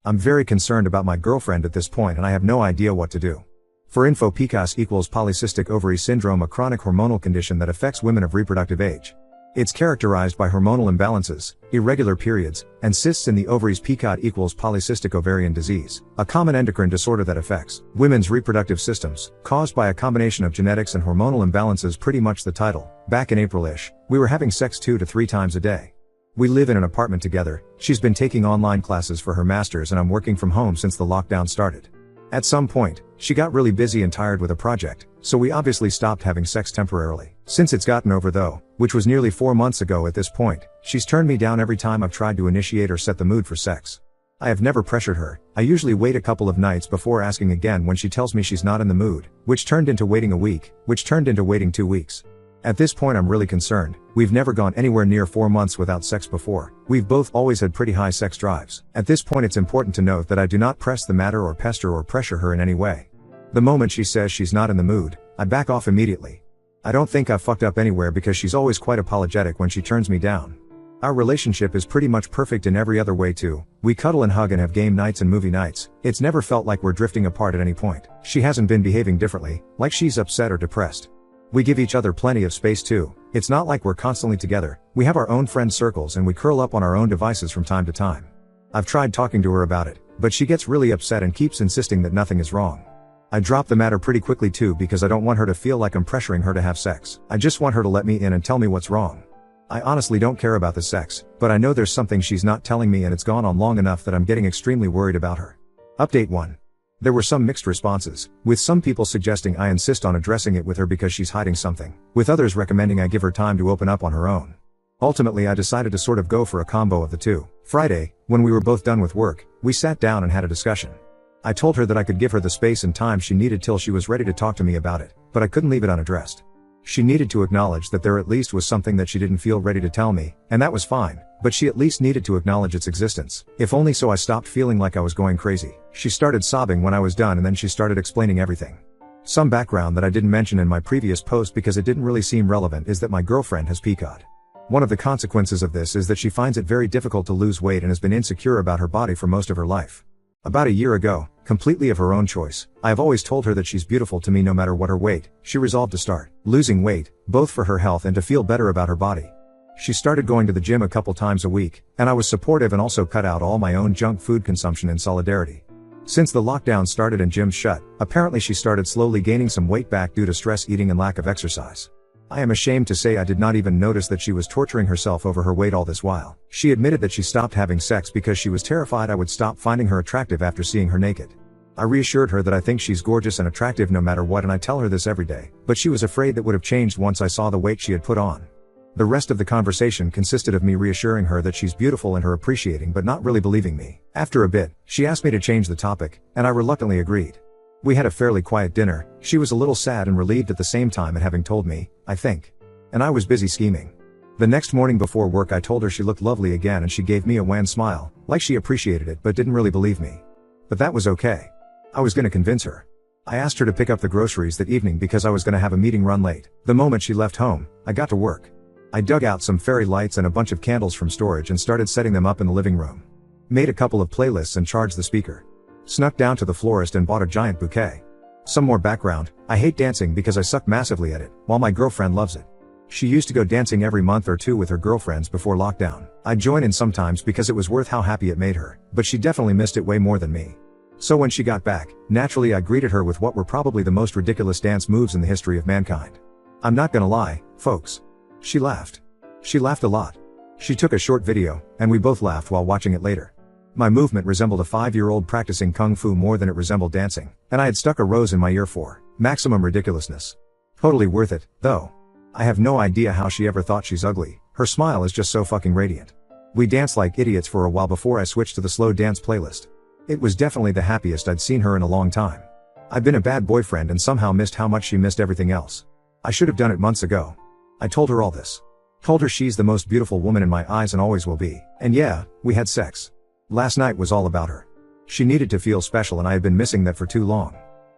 I'm very concerned about my girlfriend at this point and I have no idea what to do. For info, PCOS equals polycystic ovary syndrome, a chronic hormonal condition that affects women of reproductive age. It's characterized by hormonal imbalances, irregular periods, and cysts in the ovaries. PCOD equals polycystic ovarian disease, a common endocrine disorder that affects women's reproductive systems, caused by a combination of genetics and hormonal imbalances. Pretty much the title. Back in April-ish, we were having sex 2 to 3 times a day. We live in an apartment together, she's been taking online classes for her master's and I'm working from home since the lockdown started. At some point, she got really busy and tired with a project, so we obviously stopped having sex temporarily. Since it's gotten over though, which was nearly 4 months ago at this point, she's turned me down every time I've tried to initiate or set the mood for sex. I have never pressured her. I usually wait a couple of nights before asking again when she tells me she's not in the mood, which turned into waiting a week, which turned into waiting 2 weeks. At this point I'm really concerned. We've never gone anywhere near 4 months without sex before. We've both always had pretty high sex drives. At this point it's important to note that I do not press the matter or pester or pressure her in any way. The moment she says she's not in the mood, I back off immediately. I don't think I've fucked up anywhere because she's always quite apologetic when she turns me down. Our relationship is pretty much perfect in every other way too. We cuddle and hug and have game nights and movie nights. It's never felt like we're drifting apart at any point. She hasn't been behaving differently, like she's upset or depressed. We give each other plenty of space too. It's not like we're constantly together. We have our own friend circles and we curl up on our own devices from time to time. I've tried talking to her about it, but she gets really upset and keeps insisting that nothing is wrong. I drop the matter pretty quickly too because I don't want her to feel like I'm pressuring her to have sex. I just want her to let me in and tell me what's wrong. I honestly don't care about the sex, but I know there's something she's not telling me and it's gone on long enough that I'm getting extremely worried about her. Update 1. There were some mixed responses, with some people suggesting I insist on addressing it with her because she's hiding something, with others recommending I give her time to open up on her own. Ultimately I decided to sort of go for a combo of the two. Friday, when we were both done with work, we sat down and had a discussion. I told her that I could give her the space and time she needed till she was ready to talk to me about it, but I couldn't leave it unaddressed. She needed to acknowledge that there at least was something that she didn't feel ready to tell me, and that was fine, but she at least needed to acknowledge its existence, if only so I stopped feeling like I was going crazy. She started sobbing when I was done and then she started explaining everything. Some background that I didn't mention in my previous post because it didn't really seem relevant is that my girlfriend has PCOD. One of the consequences of this is that she finds it very difficult to lose weight and has been insecure about her body for most of her life. About a year ago, completely of her own choice, I have always told her that she's beautiful to me no matter what her weight. She resolved to start losing weight, both for her health and to feel better about her body. She started going to the gym a couple times a week, and I was supportive and also cut out all my own junk food consumption in solidarity. Since the lockdown started and gyms shut, apparently she started slowly gaining some weight back due to stress eating and lack of exercise. I am ashamed to say I did not even notice that she was torturing herself over her weight all this while. She admitted that she stopped having sex because she was terrified I would stop finding her attractive after seeing her naked. I reassured her that I think she's gorgeous and attractive no matter what, and I tell her this every day, but she was afraid that would have changed once I saw the weight she had put on. The rest of the conversation consisted of me reassuring her that she's beautiful and her appreciating but not really believing me. After a bit, she asked me to change the topic, and I reluctantly agreed. We had a fairly quiet dinner. She was a little sad and relieved at the same time at having told me, I think. And I was busy scheming. The next morning before work I told her she looked lovely again and she gave me a wan smile, like she appreciated it but didn't really believe me. But that was okay. I was gonna convince her. I asked her to pick up the groceries that evening because I was gonna have a meeting run late. The moment she left home, I got to work. I dug out some fairy lights and a bunch of candles from storage and started setting them up in the living room. Made a couple of playlists and charged the speaker. Snuck down to the florist and bought a giant bouquet. Some more background, I hate dancing because I suck massively at it, while my girlfriend loves it. She used to go dancing every month or two with her girlfriends before lockdown. I'd join in sometimes because it was worth how happy it made her, but she definitely missed it way more than me. So when she got back, naturally I greeted her with what were probably the most ridiculous dance moves in the history of mankind. I'm not gonna lie, folks. She laughed. She laughed a lot. She took a short video, and we both laughed while watching it later. My movement resembled a 5-year-old practicing kung fu more than it resembled dancing, and I had stuck a rose in my ear for maximum ridiculousness. Totally worth it, though. I have no idea how she ever thought she's ugly. Her smile is just so fucking radiant. We danced like idiots for a while before I switched to the slow dance playlist. It was definitely the happiest I'd seen her in a long time. I've been a bad boyfriend and somehow missed how much she missed everything else. I should have done it months ago. I told her all this. Told her she's the most beautiful woman in my eyes and always will be. And yeah, we had sex. Last night was all about her. She needed to feel special and I had been missing that for too long.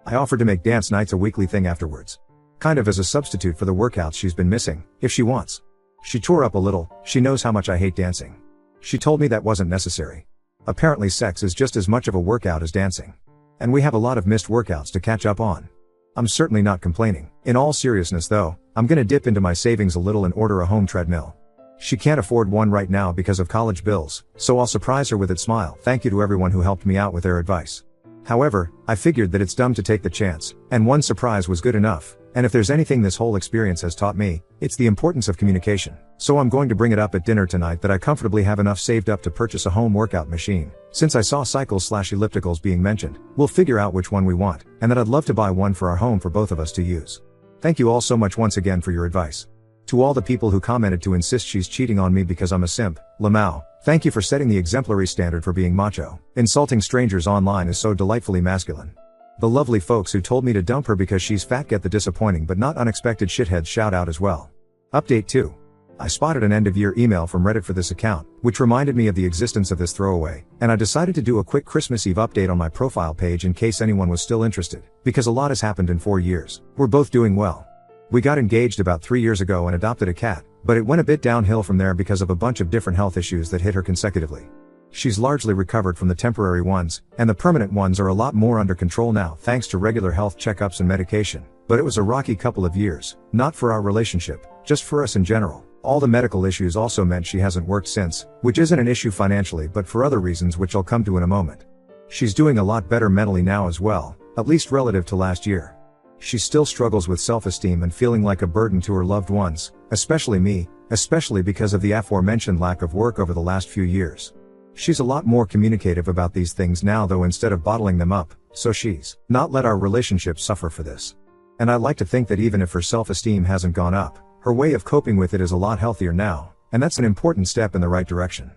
I offered to make dance nights a weekly thing afterwards. Kind of as a substitute for the workouts she's been missing, if she wants. She tore up a little. She knows how much I hate dancing. She told me that wasn't necessary. Apparently sex is just as much of a workout as dancing. And we have a lot of missed workouts to catch up on. I'm certainly not complaining. In all seriousness though, I'm gonna dip into my savings a little and order a home treadmill. She can't afford one right now because of college bills, so I'll surprise her with a smile. Thank you to everyone who helped me out with their advice. However, I figured that it's dumb to take the chance, and one surprise was good enough. And if there's anything this whole experience has taught me, it's the importance of communication. So I'm going to bring it up at dinner tonight that I comfortably have enough saved up to purchase a home workout machine. Since I saw cycles/ellipticals being mentioned, we'll figure out which one we want, and that I'd love to buy one for our home for both of us to use. Thank you all so much once again for your advice. To all the people who commented to insist she's cheating on me because I'm a simp, Lamau, thank you for setting the exemplary standard for being macho. Insulting strangers online is so delightfully masculine. The lovely folks who told me to dump her because she's fat get the disappointing but not unexpected shitheads shout out as well. Update 2. I spotted an end-of-year email from Reddit for this account, which reminded me of the existence of this throwaway, and I decided to do a quick Christmas Eve update on my profile page in case anyone was still interested, because a lot has happened in 4 years. We're both doing well. We got engaged about 3 years ago and adopted a cat, but it went a bit downhill from there because of a bunch of different health issues that hit her consecutively. She's largely recovered from the temporary ones, and the permanent ones are a lot more under control now thanks to regular health checkups and medication, but it was a rocky couple of years, not for our relationship, just for us in general. All the medical issues also meant she hasn't worked since, which isn't an issue financially but for other reasons which I'll come to in a moment. She's doing a lot better mentally now as well, at least relative to last year. She still struggles with self-esteem and feeling like a burden to her loved ones, especially me, especially because of the aforementioned lack of work over the last few years. She's a lot more communicative about these things now though instead of bottling them up, so she's not let our relationship suffer for this. And I like to think that even if her self-esteem hasn't gone up, her way of coping with it is a lot healthier now, and that's an important step in the right direction.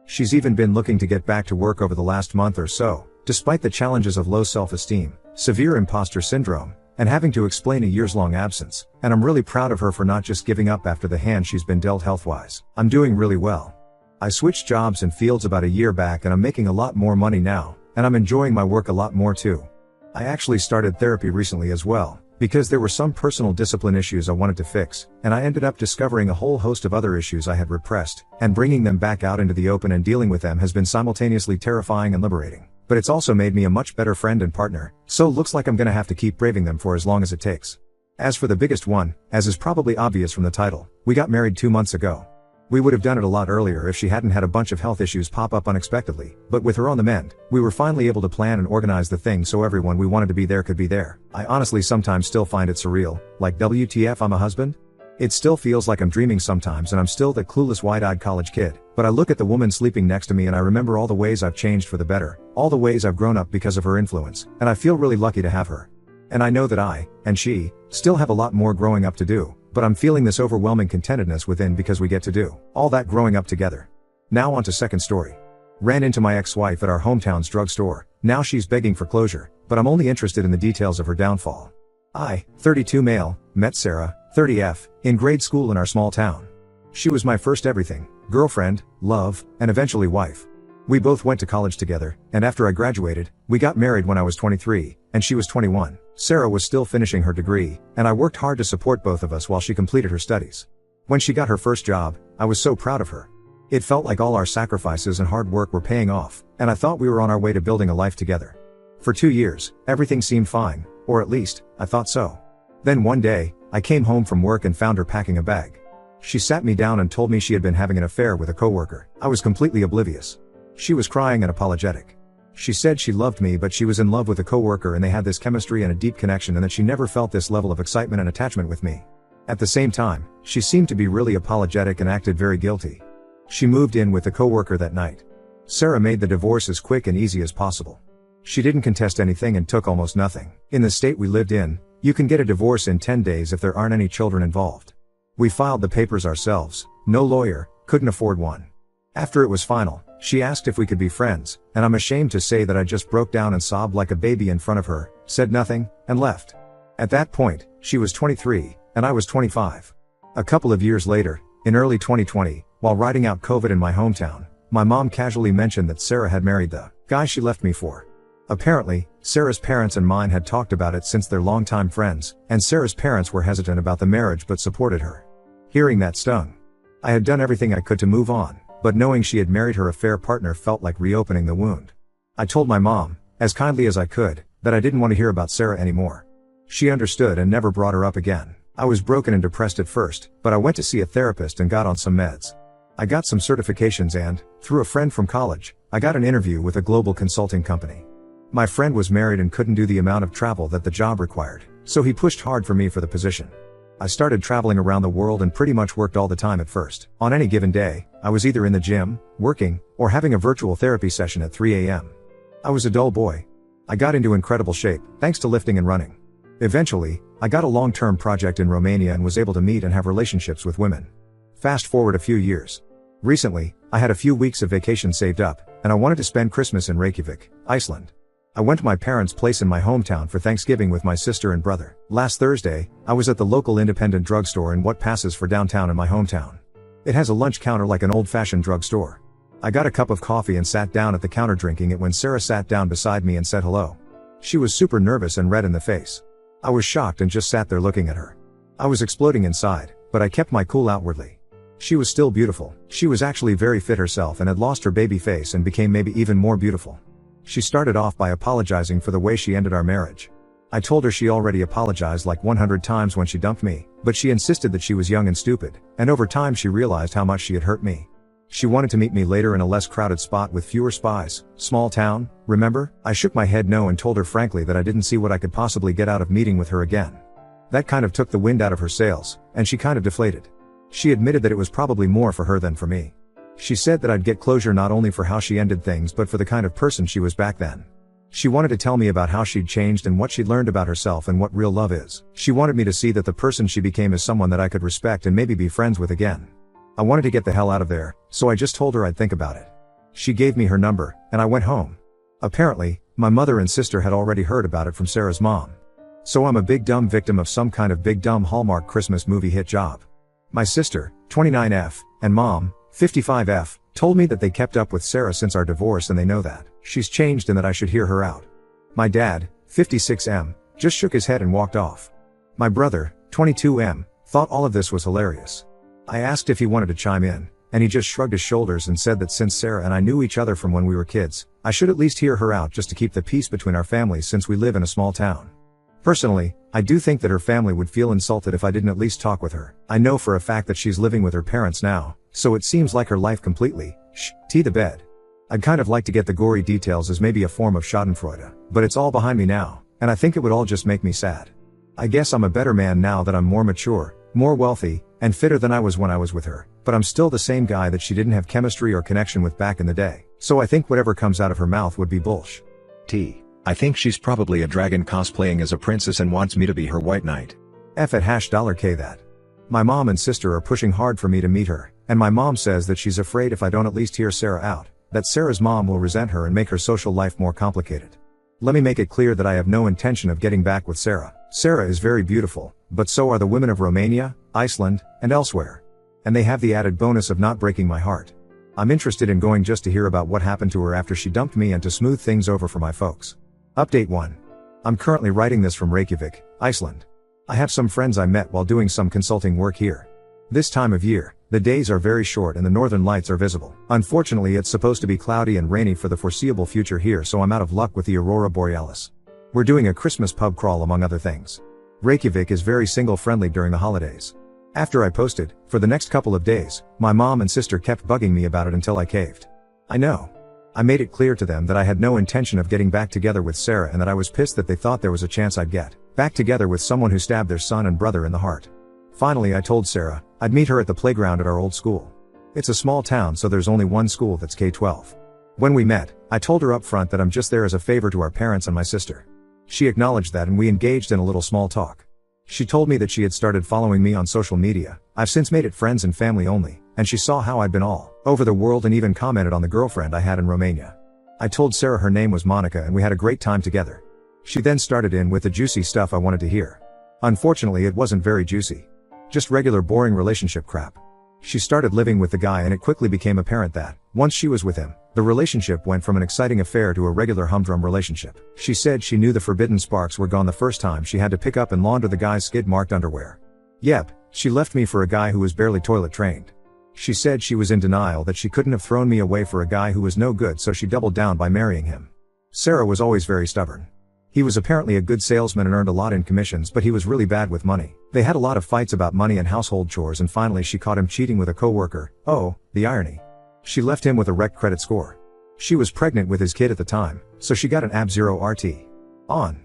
She's even been looking to get back to work over the last month or so, despite the challenges of low self-esteem, severe imposter syndrome, and having to explain a years-long absence, and I'm really proud of her for not just giving up after the hand she's been dealt health-wise. I'm doing really well. I switched jobs and fields about a year back and I'm making a lot more money now, and I'm enjoying my work a lot more too. I actually started therapy recently as well, because there were some personal discipline issues I wanted to fix, and I ended up discovering a whole host of other issues I had repressed, and bringing them back out into the open and dealing with them has been simultaneously terrifying and liberating. But it's also made me a much better friend and partner, so looks like I'm gonna have to keep braving them for as long as it takes. As for the biggest one, as is probably obvious from the title, we got married 2 months ago. We would have done it a lot earlier if she hadn't had a bunch of health issues pop up unexpectedly, but with her on the mend, we were finally able to plan and organize the thing so everyone we wanted to be there could be there. I honestly sometimes still find it surreal, like WTF I'm a husband? It still feels like I'm dreaming sometimes and I'm still that clueless wide-eyed college kid, but I look at the woman sleeping next to me and I remember all the ways I've changed for the better, all the ways I've grown up because of her influence, and I feel really lucky to have her. And I know that I, and she, still have a lot more growing up to do, but I'm feeling this overwhelming contentedness within because we get to do all that growing up together. Now on to second story. Ran into my ex-wife at our hometown's drugstore. Now she's begging for closure, but I'm only interested in the details of her downfall. I, 32 male, met Sarah, 30F, in grade school in our small town. She was my first everything, girlfriend, love, and eventually wife. We both went to college together, and after I graduated, we got married when I was 23, and she was 21. Sarah was still finishing her degree, and I worked hard to support both of us while she completed her studies. When she got her first job, I was so proud of her. It felt like all our sacrifices and hard work were paying off, and I thought we were on our way to building a life together. For 2 years, everything seemed fine, or at least, I thought so. Then one day, I came home from work and found her packing a bag. She sat me down and told me she had been having an affair with a coworker. I was completely oblivious. She was crying and apologetic. She said she loved me but she was in love with a coworker and they had this chemistry and a deep connection and that she never felt this level of excitement and attachment with me. At the same time, she seemed to be really apologetic and acted very guilty. She moved in with the coworker that night. Sarah made the divorce as quick and easy as possible. She didn't contest anything and took almost nothing. In the state we lived in, you can get a divorce in 10 days if there aren't any children involved. We filed the papers ourselves, no lawyer, couldn't afford one. After it was final, she asked if we could be friends, and I'm ashamed to say that I just broke down and sobbed like a baby in front of her, said nothing, and left. At that point, she was 23, and I was 25. A couple of years later, in early 2020, while riding out COVID in my hometown, my mom casually mentioned that Sarah had married the guy she left me for. Apparently, Sarah's parents and mine had talked about it since they're longtime friends, and Sarah's parents were hesitant about the marriage but supported her. Hearing that stung. I had done everything I could to move on, but knowing she had married her affair partner felt like reopening the wound. I told my mom, as kindly as I could, that I didn't want to hear about Sarah anymore. She understood and never brought her up again. I was broken and depressed at first, but I went to see a therapist and got on some meds. I got some certifications and, through a friend from college, I got an interview with a global consulting company. My friend was married and couldn't do the amount of travel that the job required, so he pushed hard for me for the position. I started traveling around the world and pretty much worked all the time at first. On any given day, I was either in the gym, working, or having a virtual therapy session at 3 a.m. I was a dull boy. I got into incredible shape, thanks to lifting and running. Eventually, I got a long-term project in Romania and was able to meet and have relationships with women. Fast forward a few years. Recently, I had a few weeks of vacation saved up, and I wanted to spend Christmas in Reykjavik, Iceland. I went to my parents' place in my hometown for Thanksgiving with my sister and brother. Last Thursday, I was at the local independent drugstore in what passes for downtown in my hometown. It has a lunch counter like an old-fashioned drugstore. I got a cup of coffee and sat down at the counter drinking it when Sarah sat down beside me and said hello. She was super nervous and red in the face. I was shocked and just sat there looking at her. I was exploding inside, but I kept my cool outwardly. She was still beautiful. She was actually very fit herself and had lost her baby face and became maybe even more beautiful. She started off by apologizing for the way she ended our marriage. I told her she already apologized like 100 times when she dumped me, but she insisted that she was young and stupid, and over time she realized how much she had hurt me. She wanted to meet me later in a less crowded spot with fewer spies. Small town, remember? I shook my head no and told her frankly that I didn't see what I could possibly get out of meeting with her again. That kind of took the wind out of her sails, and she kind of deflated. She admitted that it was probably more for her than for me. She said that I'd get closure not only for how she ended things but for the kind of person she was back then. She wanted to tell me about how she'd changed and what she'd learned about herself and what real love is. She wanted me to see that the person she became is someone that I could respect and maybe be friends with again. I wanted to get the hell out of there, so I just told her I'd think about it. She gave me her number, and I went home. Apparently, my mother and sister had already heard about it from Sarah's mom. So I'm a big dumb victim of some kind of big dumb Hallmark Christmas movie hit job. My sister, 29F, and mom, 55F, told me that they kept up with Sarah since our divorce and they know that she's changed and that I should hear her out. My dad, 56M, just shook his head and walked off. My brother, 22M, thought all of this was hilarious. I asked if he wanted to chime in, and he just shrugged his shoulders and said that since Sarah and I knew each other from when we were kids, I should at least hear her out just to keep the peace between our families since we live in a small town. Personally, I do think that her family would feel insulted if I didn't at least talk with her. I know for a fact that she's living with her parents now, so it seems like her life completely, the bed. I'd kind of like to get the gory details as maybe a form of schadenfreude, but it's all behind me now, and I think it would all just make me sad. I guess I'm a better man now that I'm more mature, more wealthy, and fitter than I was when I was with her, but I'm still the same guy that she didn't have chemistry or connection with back in the day, so I think whatever comes out of her mouth would be bullsh. I think she's probably a dragon cosplaying as a princess and wants me to be her white knight. F at $K that. My mom and sister are pushing hard for me to meet her, and my mom says that she's afraid if I don't at least hear Sarah out, that Sarah's mom will resent her and make her social life more complicated. Let me make it clear that I have no intention of getting back with Sarah. Sarah is very beautiful, but so are the women of Romania, Iceland, and elsewhere. And they have the added bonus of not breaking my heart. I'm interested in going just to hear about what happened to her after she dumped me and to smooth things over for my folks. Update 1. I'm currently writing this from Reykjavik, Iceland. I have some friends I met while doing some consulting work here. This time of year, the days are very short and the northern lights are visible. Unfortunately, it's supposed to be cloudy and rainy for the foreseeable future here, so I'm out of luck with the aurora borealis. We're doing a Christmas pub crawl among other things. Reykjavik is very single friendly during the holidays. After I posted, for the next couple of days, my mom and sister kept bugging me about it until I caved. I know. I made it clear to them that I had no intention of getting back together with Sarah and that I was pissed that they thought there was a chance I'd get back together with someone who stabbed their son and brother in the heart. Finally, I told Sarah I'd meet her at the playground at our old school. It's a small town, so there's only one school that's K-12. When we met, I told her up front that I'm just there as a favor to our parents and my sister. She acknowledged that and we engaged in a little small talk. She told me that she had started following me on social media. I've since made it friends and family only, and she saw how I'd been all over the world and even commented on the girlfriend I had in Romania. I told Sarah her name was Monica and we had a great time together. She then started in with the juicy stuff I wanted to hear. Unfortunately, it wasn't very juicy. Just regular boring relationship crap. She started living with the guy and it quickly became apparent that, once she was with him, the relationship went from an exciting affair to a regular humdrum relationship. She said she knew the forbidden sparks were gone the first time she had to pick up and launder the guy's skid-marked underwear. Yep, she left me for a guy who was barely toilet trained. She said she was in denial that she couldn't have thrown me away for a guy who was no good, so she doubled down by marrying him. Sarah was always very stubborn. He was apparently a good salesman and earned a lot in commissions, but he was really bad with money. They had a lot of fights about money and household chores, and finally she caught him cheating with a coworker. Oh, the irony. She left him with a wrecked credit score. She was pregnant with his kid at the time, so she got an AB0 RT. On.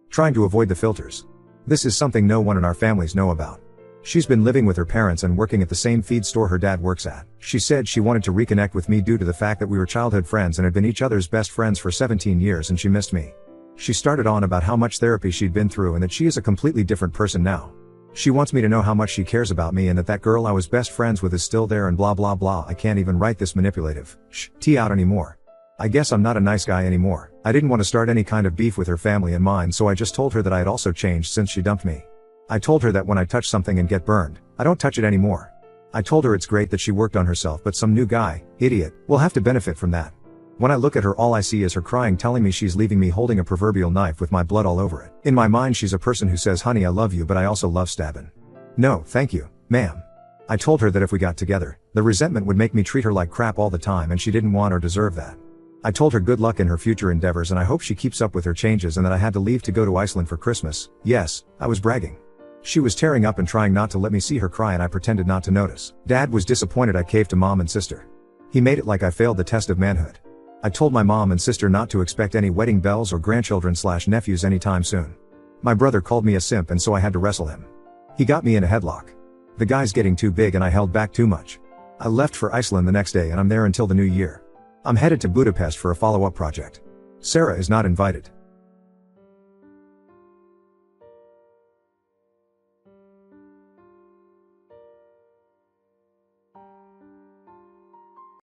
Trying to avoid the filters. This is something no one in our families know about. She's been living with her parents and working at the same feed store her dad works at. She said she wanted to reconnect with me due to the fact that we were childhood friends and had been each other's best friends for 17 years, and she missed me. She started on about how much therapy she'd been through and that she is a completely different person now. She wants me to know how much she cares about me and that girl I was best friends with is still there and blah blah blah. I can't even write this manipulative tea out anymore. I guess I'm not a nice guy anymore. I didn't want to start any kind of beef with her family and mine, so I just told her that I had also changed since she dumped me. I told her that when I touch something and get burned, I don't touch it anymore. I told her it's great that she worked on herself, but some new guy, idiot, will have to benefit from that. When I look at her, all I see is her crying, telling me she's leaving me holding a proverbial knife with my blood all over it. In my mind, she's a person who says, honey, I love you, but I also love stabbing. No, thank you, ma'am. I told her that if we got together, the resentment would make me treat her like crap all the time, and she didn't want or deserve that. I told her good luck in her future endeavors and I hope she keeps up with her changes, and that I had to leave to go to Iceland for Christmas. Yes, I was bragging. She was tearing up and trying not to let me see her cry, and I pretended not to notice. Dad was disappointed I caved to mom and sister. He made it like I failed the test of manhood. I told my mom and sister not to expect any wedding bells or grandchildren/nephews anytime soon. My brother called me a simp, and so I had to wrestle him. He got me in a headlock. The guy's getting too big and I held back too much. I left for Iceland the next day and I'm there until the new year. I'm headed to Budapest for a follow-up project. Sarah is not invited.